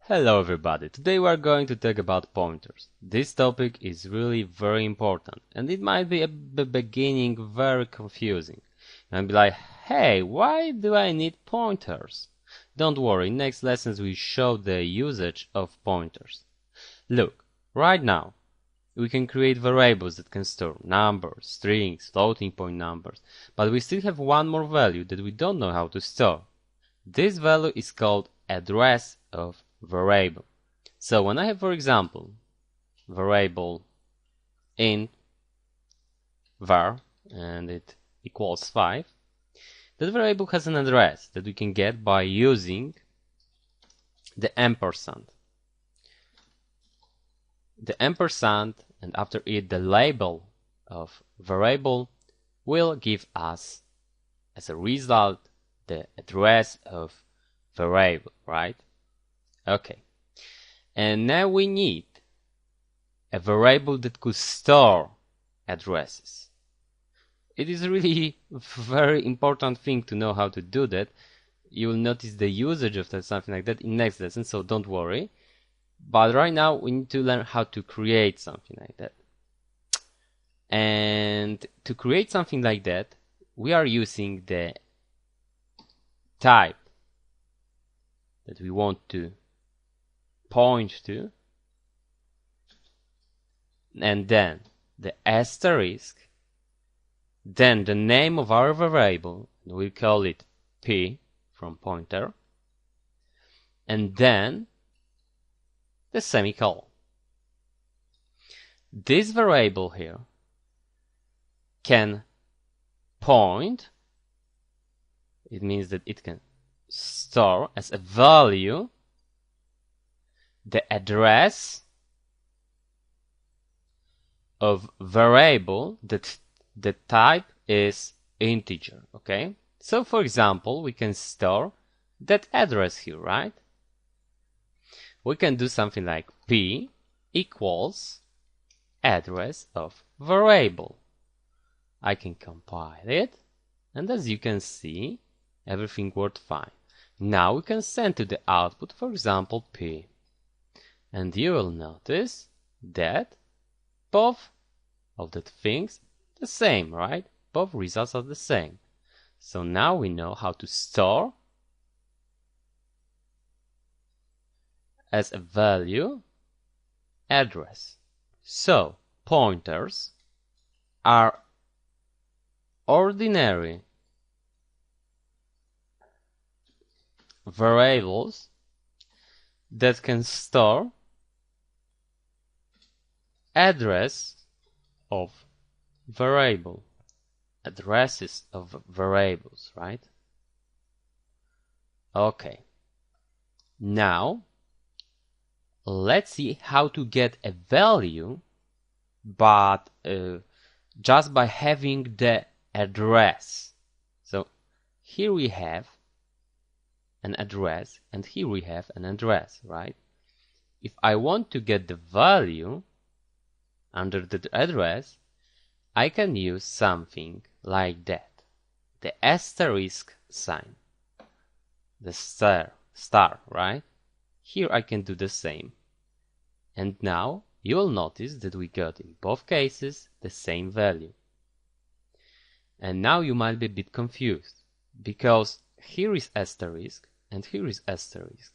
Hello everybody, today we are going to talk about pointers. This topic is really very important and it might be at the beginning very confusing. And be like, hey, why do I need pointers? Don't worry, next lessons will show the usage of pointers. Look, right now we can create variables that can store numbers, strings, floating point numbers, but we still have one more value that we don't know how to store. This value is called address of variable. So when I have, for example, variable int var and it equals 5, that variable has an address that we can get by using the ampersand. The ampersand and after it the label of variable will give us as a result the address of variable, right? Okay. And now we need a variable that could store addresses. It is really a very important thing to know how to do that. You will notice the usage of that, something like that in next lesson, so don't worry. But right now we need to learn how to create something like that. And to create something like that, we are using the type that we want to point to, and then the asterisk, then the name of our variable, we'll call it p from pointer, and then the semicolon. This variable here can point, it means that it can store as a value the address of variable that the type is integer, okay? So for example, we can store that address here, right? We can do something like p equals address of variable. I can compile it, and as you can see, everything worked fine. Now we can send to the output, for example, p. And you will notice that both of the things the same, right? Both results are the same. So now we know how to store as a value address. So pointers are ordinary variables that can store address of variable, addresses of variables, right? Okay. Now let's see how to get a value, but just by having the address. So here we have an address and here we have an address, right? If I want to get the value under the address, I can use something like that. The asterisk sign. The star, right? Here I can do the same. And now you will notice that we got in both cases the same value. And now you might be a bit confused, because here is asterisk and here is asterisk.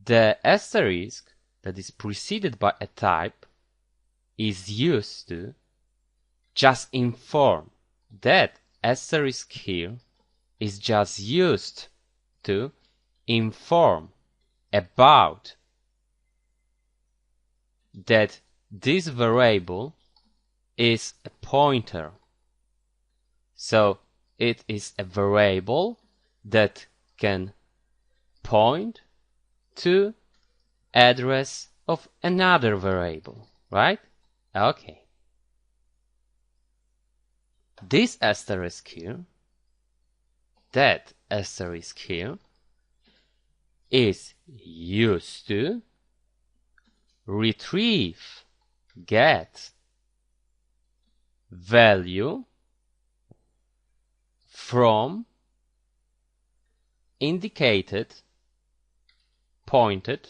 The asterisk that is preceded by a type is used to just inform. That asterisk here is just used to inform about that this variable is a pointer. So it is a variable that can point to address of another variable, right? Okay. This asterisk here, that asterisk here, is used to retrieve, get value from indicated pointed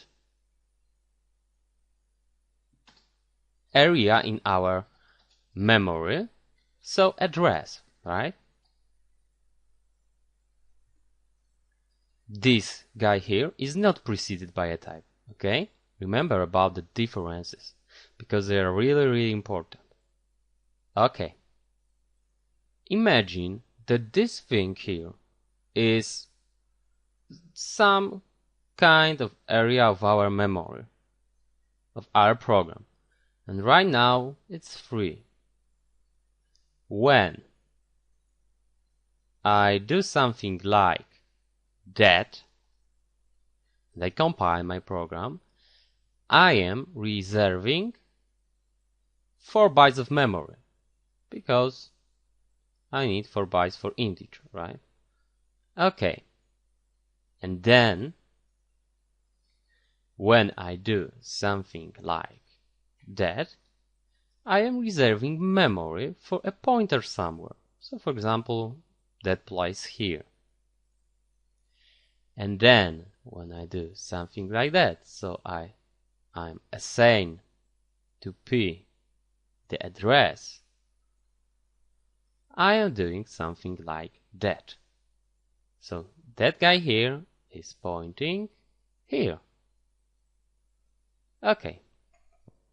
area in our memory, so address, right? This guy here is not preceded by a type, okay? Remember about the differences, because they are really important. Okay. Imagine that this thing here is some kind of area of our memory, of our program. And right now it's free. When I do something like that, and I compile my program, I am reserving 4 bytes of memory, because I need 4 bytes for integer, right? Okay. And then, when I do something like that, I am reserving memory for a pointer somewhere. So for example, that place here. And then, when I do something like that, so I'm assign to P the address, I am doing something like that. So that guy here is pointing here. Okay.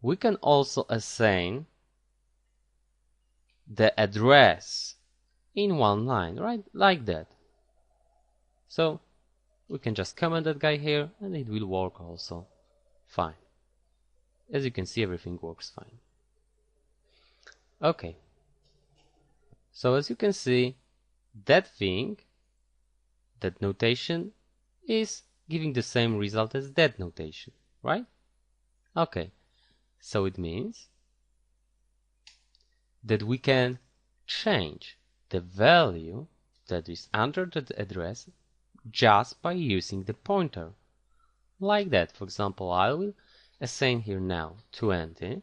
We can also assign the address in one line, right? Like that. So we can just comment that guy here and it will work also fine. As you can see, everything works fine. Okay. So as you can see, that thing, that notation, is giving the same result as that notation, right? Okay. So it means that we can change the value that is under the address just by using the pointer. Like that. For example, I will assign here now 20,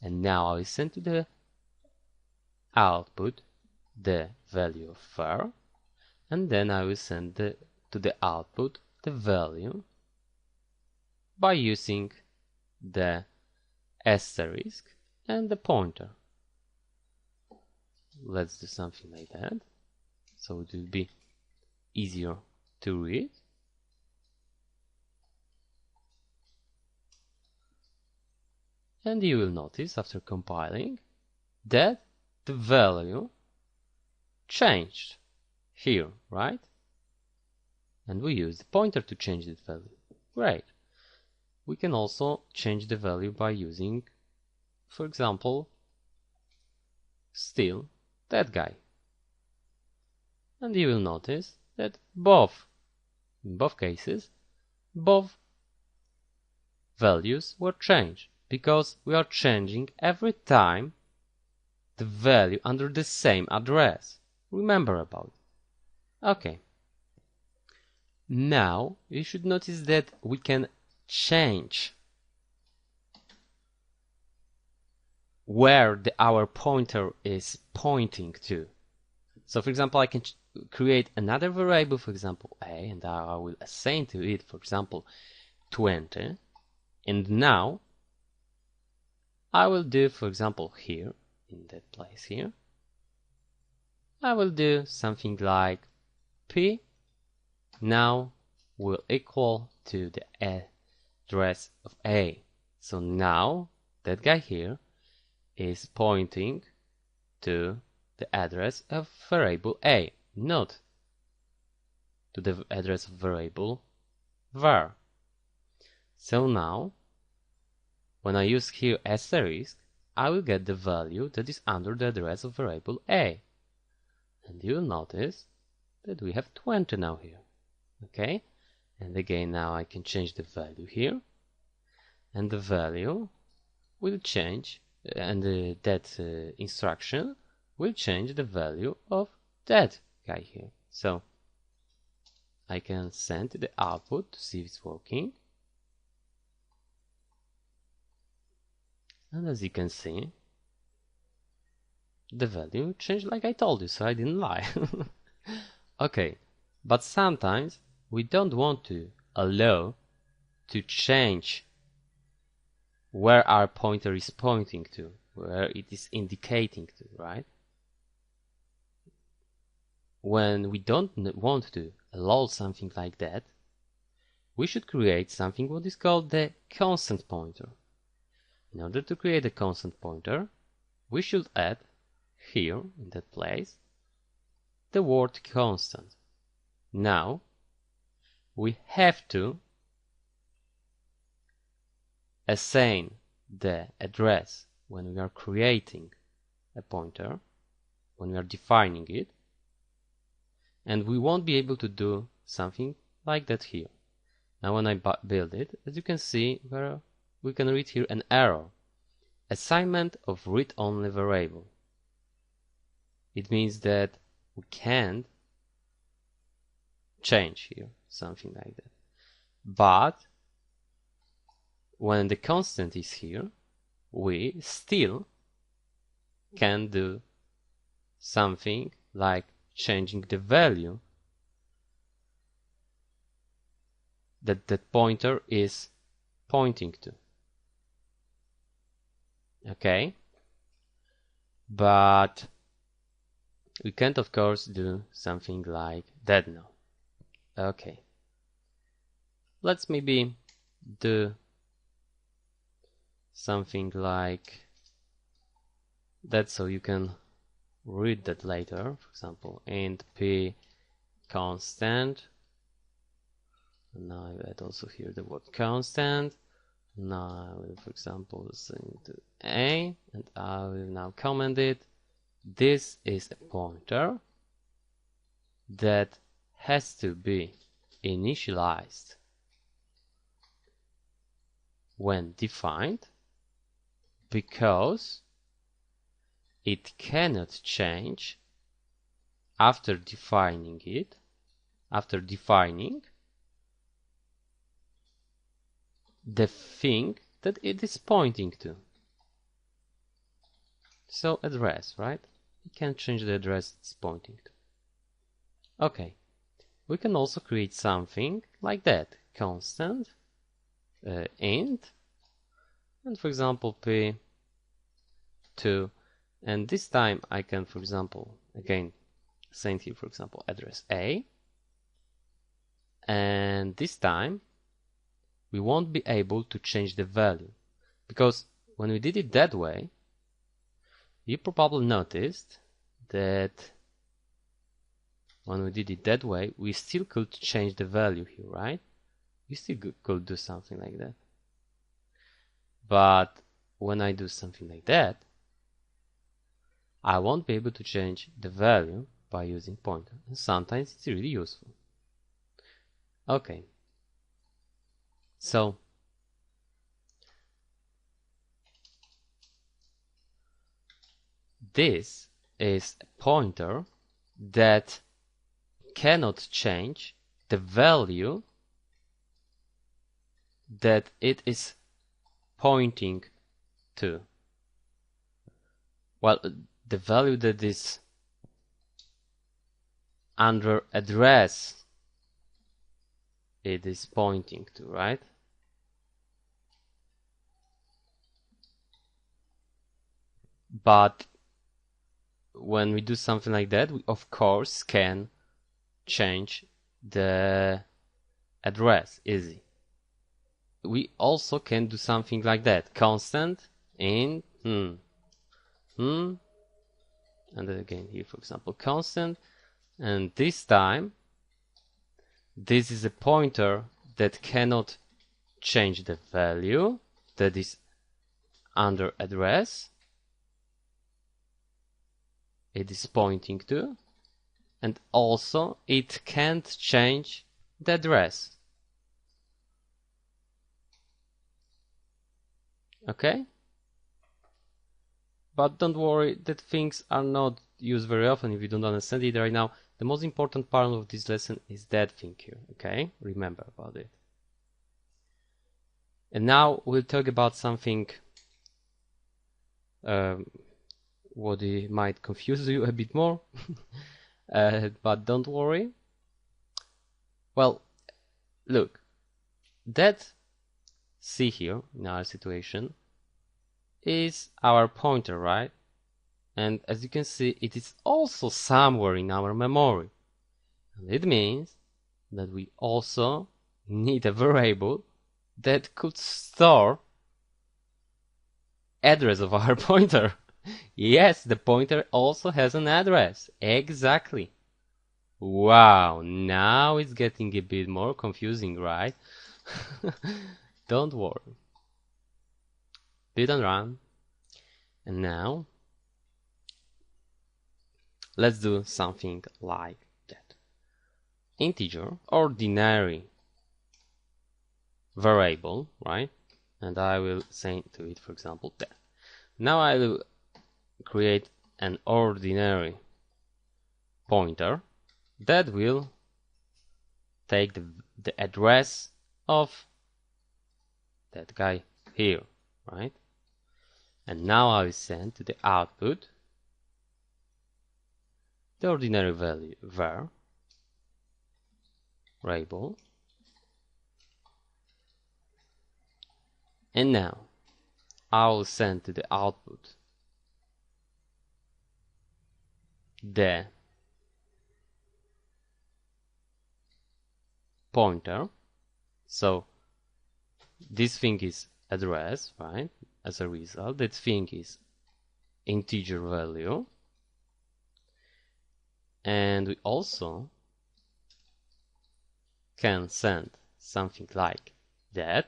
and now I will send to the output the value of var, and then I will send to the output the value by using the asterisk and the pointer. Let's do something like that, so it will be easier to read. And you will notice after compiling that the value changed here, right? And we use the pointer to change that value. Great. We can also change the value by using, for example, still that guy. And you will notice that in both cases, both values were changed, because we are changing every time the value under the same address. Remember about it. Okay. Now you should notice that we can change where our pointer is pointing to. So for example, I can create another variable, for example a, and I will assign to it, for example, 20. And now I will do, for example, here, in that place here, I will do something like p now will equal to the address of a. So now that guy here is pointing to the address of variable a, not to the address of variable var. So now, when I use here asterisk, I will get the value that is under the address of variable a. And you'll notice that we have 20 now here. Okay? And again, now I can change the value here. And the value will change, and that instruction will change the value of that guy here. So I can send the output to see if it's working. And as you can see, the value changed like I told you, so I didn't lie. Okay, but sometimes we don't want to allow to change where our pointer is pointing to, where it is indicating to, right? When we don't want to allow something like that, we should create something what is called the constant pointer. In order to create a constant pointer, we should add here, in that place, the word constant. Now, we have to assign the address when we are creating a pointer, when we are defining it, and we won't be able to do something like that here. Now when I build it, as you can see, we can read here an error. Assignment of read-only variable. It means that we can't change here, something like that. But when the constant is here, we still can do something like changing the value that that pointer is pointing to. Okay? But we can't, of course, do something like that now. Okay. Let's maybe do something like that so you can read that later. For example, int p constant. Now I add also here the word constant. Now I will, for example, send to a, and I will now comment it. This is a pointer that has to be initialized when defined, because it cannot change after defining it, after defining the thing that it is pointing to. So address, right? You can change the address it's pointing to. Okay. We can also create something like that. Constant, int, and for example p2, and this time I can, for example, again send here, for example, address a, and this time we won't be able to change the value, because when we did it that way, you probably noticed that when we did it that way, we still could change the value here, right? We still could do something like that. But when I do something like that, I won't be able to change the value by using pointer. And sometimes it's really useful. Okay. So this is a pointer that cannot change the value that it is pointing to. Well, the value that is under address it is pointing to, right? But when we do something like that, we of course can change the address easy. We also can do something like that. Constant in and then again here, for example, constant, and this time this is a pointer that cannot change the value that is under address it is pointing to, and also it can't change the address. Okay? But don't worry, that things are not used very often if you don't understand it right now. The most important part of this lesson is that thing here, okay? Remember about it. And now we'll talk about something what it might confuse you a bit more, but don't worry. Well, look, that see here in our situation is our pointer, right? And as you can see, it is also somewhere in our memory. And it means that we also need a variable that could store address of our pointer. Yes, the pointer also has an address. Exactly. Wow, now it's getting a bit more confusing, right? Don't worry. Bit and run. And now let's do something like that. Integer, ordinary variable, right? And I will say to it, for example, that. Now I will create an ordinary pointer that will take the address of that guy here, right? And now I will send to the output the ordinary value var variable. And now I will send to the output the pointer. So this thing is address, right? As a result, that thing is integer value. And we also can send something like that.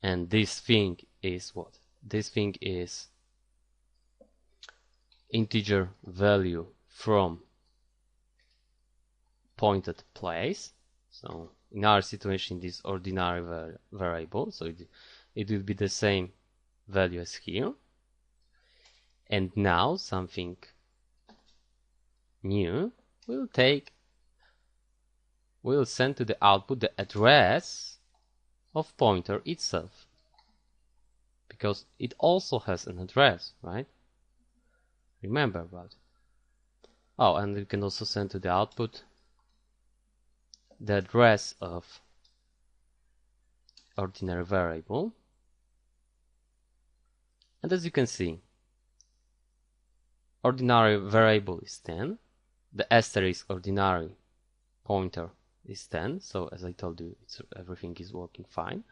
And this thing is what? This thing is integer value from pointed place. So in our situation, this ordinary variable, so it will be the same value as here. And now something new, we'll send to the output the address of pointer itself, because it also has an address, right? Remember about it. Oh, and we can also send to the output the address of ordinary variable. And as you can see, ordinary variable is 10, the asterisk ordinary pointer is 10, so as I told you, everything is working fine.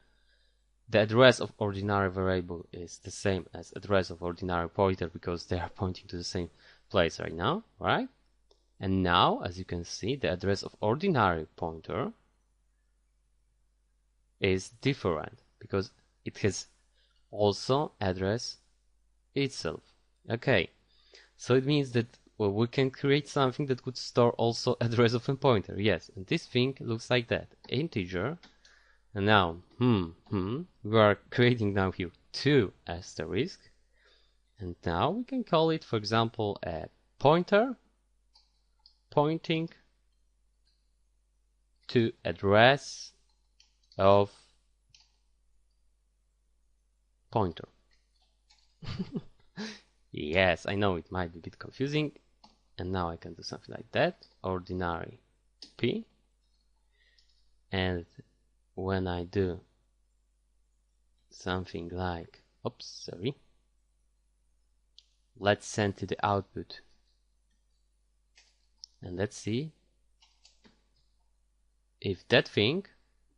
The address of ordinary variable is the same as address of ordinary pointer because they are pointing to the same place right now, right? And now, as you can see, the address of ordinary pointer is different because it has also address itself. Okay, so it means that we can create something that could store also address of a pointer. Yes, and this thing looks like that, integer. And now, we are creating now here two asterisks. And now we can call it, for example, a pointer pointing to address of pointer. Yes, I know it might be a bit confusing. And now I can do something like that, ordinary p. And when I do something like, let's send to the output. And let's see if that thing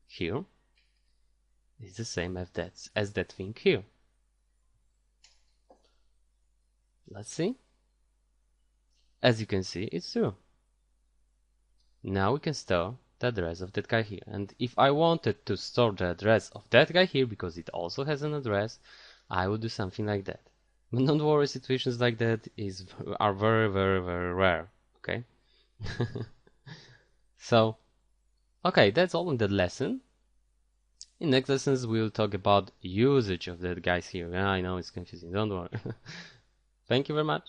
here is the same as that thing here. Let's see. As you can see, it's true. Now we can store the address of that guy here. And if I wanted to store the address of that guy here, because it also has an address, I would do something like that. But don't worry, situations like that are very, very, very rare. Okay? So, okay, that's all in that lesson. In next lessons, we'll talk about usage of that guys here. Yeah, I know it's confusing, don't worry. Thank you very much.